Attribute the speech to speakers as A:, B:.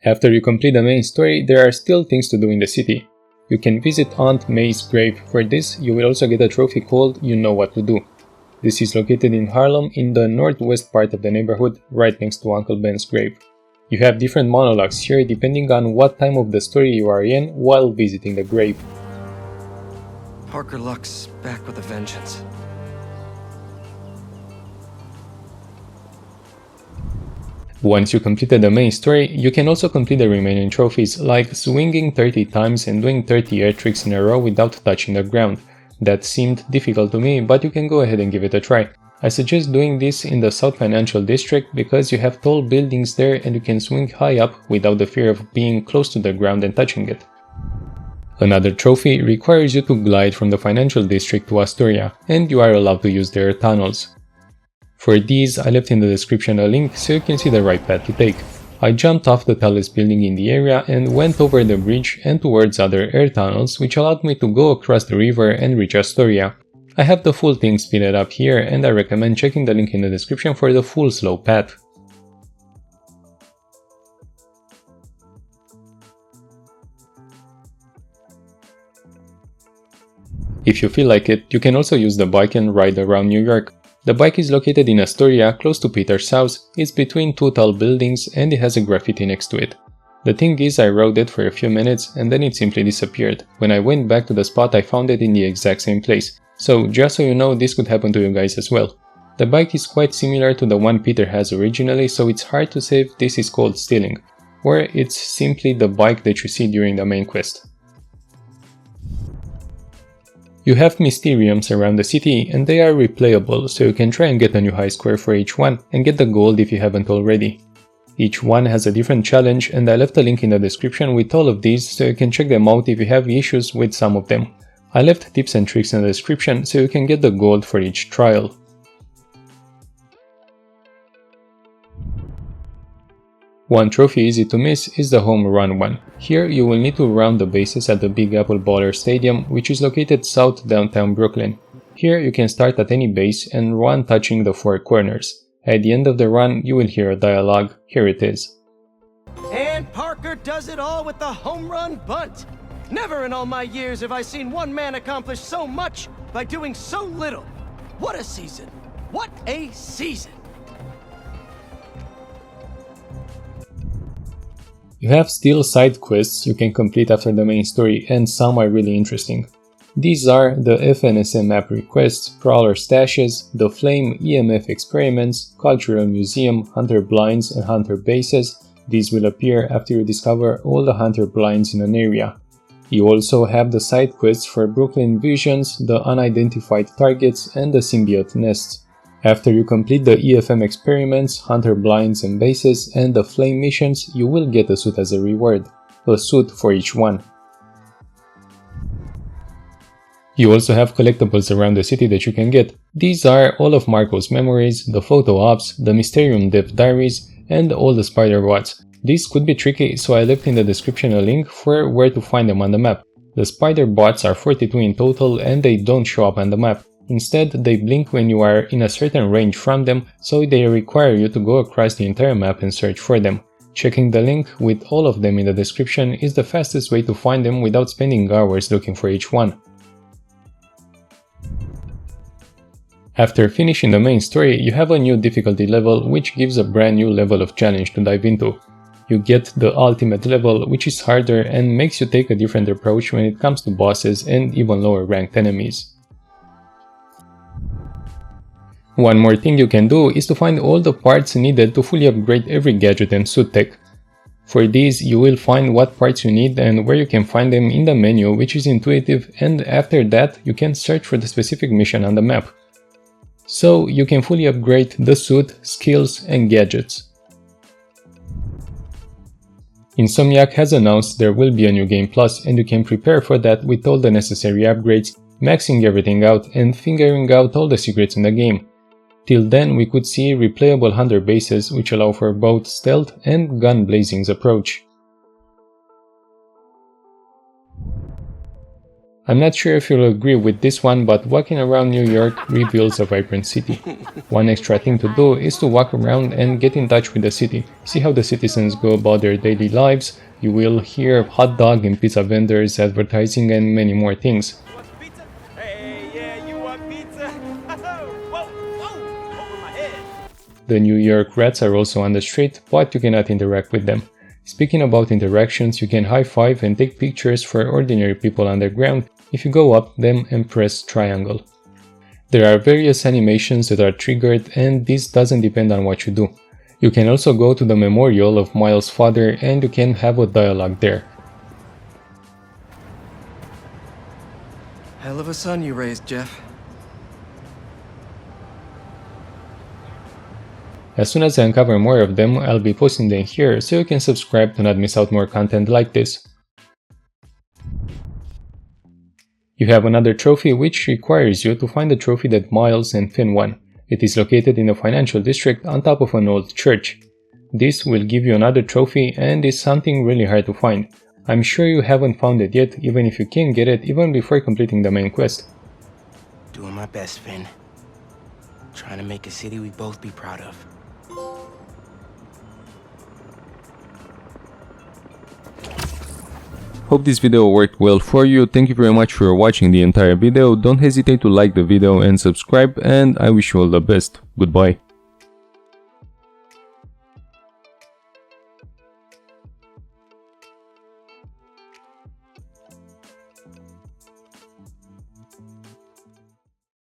A: After you complete the main story, there are still things to do in the city. You can visit Aunt May's grave. For this, you will also get a trophy called You Know What to Do. This is located in Harlem in the northwest part of the neighborhood, right next to Uncle Ben's grave. You have different monologues here depending on what time of the story you are in while visiting the grave.
B: Parker Luck's back with a vengeance.
A: Once you completed the main story, you can also complete the remaining trophies, like swinging 30 times and doing 30 air tricks in a row without touching the ground. That seemed difficult to me, but you can go ahead and give it a try. I suggest doing this in the South Financial District because you have tall buildings there and you can swing high up without the fear of being close to the ground and touching it. Another trophy requires you to glide from the Financial District to Astoria, and you are allowed to use their tunnels. For these, I left in the description a link so you can see the right path to take. I jumped off the tallest building in the area and went over the bridge and towards other air tunnels, which allowed me to go across the river and reach Astoria. I have the full thing speeded up here, and I recommend checking the link in the description for the full slow path. If you feel like it, you can also use the bike and ride around New York. The bike is located in Astoria, close to Peter's house. It's between two tall buildings and it has a graffiti next to it. The thing is, I rode it for a few minutes and then it simply disappeared. When I went back to the spot, I found it in the exact same place. So just so you know, this could happen to you guys as well. The bike is quite similar to the one Peter has originally, so it's hard to say if this is called stealing, or it's simply the bike that you see during the main quest. You have Mysteriums around the city and they are replayable, so you can try and get a new high score for each one and get the gold if you haven't already. Each one has a different challenge and I left a link in the description with all of these so you can check them out if you have issues with some of them. I left tips and tricks in the description so you can get the gold for each trial. One trophy easy to miss is the home run one. Here you will need to round the bases at the Big Apple Baller Stadium, which is located south downtown Brooklyn. Here you can start at any base and run touching the four corners. At the end of the run you will hear a dialogue. Here it is.
C: And Parker does it all with the home run bunt. Never in all my years have I seen one man accomplish so much by doing so little. What a season! What a season!
A: You have still side quests you can complete after the main story, and some are really interesting. These are the FNSM map requests, Prowler stashes, the Flame EMF experiments, Cultural Museum, Hunter blinds and Hunter bases. These will appear after you discover all the Hunter blinds in an area. You also have the side quests for Brooklyn Visions, the Unidentified Targets and the Symbiote Nests. After you complete the EFM experiments, Hunter blinds and bases, and the Flame missions, you will get a suit as a reward. A suit for each one. You also have collectibles around the city that you can get. These are all of Marco's memories, the photo ops, the Mysterium Dev diaries, and all the spider bots. These could be tricky, so I left in the description a link for where to find them on the map. The spider bots are 42 in total and they don't show up on the map. Instead, they blink when you are in a certain range from them, so they require you to go across the entire map and search for them. Checking the link with all of them in the description is the fastest way to find them without spending hours looking for each one. After finishing the main story, you have a new difficulty level which gives a brand new level of challenge to dive into. You get the ultimate level, which is harder and makes you take a different approach when it comes to bosses and even lower ranked enemies. One more thing you can do is to find all the parts needed to fully upgrade every gadget and suit tech. For these, you will find what parts you need and where you can find them in the menu, which is intuitive, and after that you can search for the specific mission on the map. So you can fully upgrade the suit, skills and gadgets. Insomniac has announced there will be a new Game Plus and you can prepare for that with all the necessary upgrades, maxing everything out and figuring out all the secrets in the game. Till then we could see replayable Hunter bases which allow for both stealth and gun blazing's approach. I'm not sure if you'll agree with this one, but walking around New York reveals a vibrant city. One extra thing to do is to walk around and get in touch with the city. See how the citizens go about their daily lives. You will hear of hot dog and pizza vendors, advertising, and many more things. The New York rats are also on the street, but you cannot interact with them. Speaking about interactions, you can high-five and take pictures for ordinary people underground if you go up them and press triangle. There are various animations that are triggered, and this doesn't depend on what you do. You can also go to the memorial of Miles' father and you can have a dialogue there.
B: Hell of a son you raised, Jeff.
A: As soon as I uncover more of them, I'll be posting them here so you can subscribe to not miss out more content like this. You have another trophy which requires you to find the trophy that Miles and Finn won. It is located in a financial district on top of an old church. This will give you another trophy and is something really hard to find. I'm sure you haven't found it yet, even if you can get it even before completing the main quest.
D: Doing my best, Finn. Trying to make a city we both be proud of.
A: Hope this video worked well for you. Thank you very much for watching the entire video. Don't hesitate to like the video and subscribe, and I wish you all the best. Goodbye.